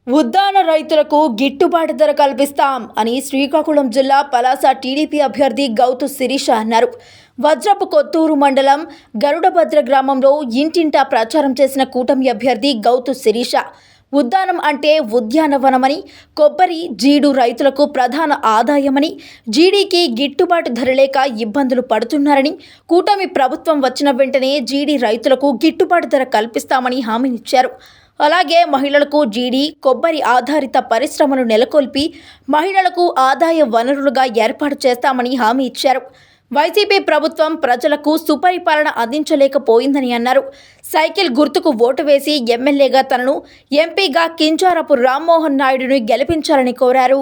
ఉద్దాన రైతులకు గిట్టుబాటు ధర కల్పిస్తాం అని శ్రీకాకుళం జిల్లా పలాస టీడీపీ అభ్యర్థి గౌతు శిరీష అన్నారు. వజ్రపు కొత్తూరు మండలం గరుడభద్ర గ్రామంలో ఇంటింటా ప్రచారం చేసిన కూటమి అభ్యర్థి గౌతు శిరీష ఉద్దానం అంటే ఉద్యానవనమని, కొబ్బరి, జీడు రైతులకు ప్రధాన ఆదాయమని, జీడీకి గిట్టుబాటు ధర లేక ఇబ్బందులు పడుతున్నారని, కూటమి ప్రభుత్వం వచ్చిన వెంటనే జీడీ రైతులకు గిట్టుబాటు ధర కల్పిస్తామని హామీనిచ్చారు. అలాగే మహిళలకు జీడీ, కొబ్బరి ఆధారిత పరిశ్రమలు నెలకొల్పి మహిళలకు ఆదాయ వనరులుగా ఏర్పాటు చేస్తామని హామీ ఇచ్చారు. వైసీపీ ప్రభుత్వం ప్రజలకు సుపరిపాలన అందించలేకపోయిందని అన్నారు. సైకిల్ గుర్తుకు ఓటు వేసి ఎమ్మెల్యేగా తనను, ఎంపీగా కింజారపు రామ్మోహన్ నాయుడుని గెలిపించాలని కోరారు.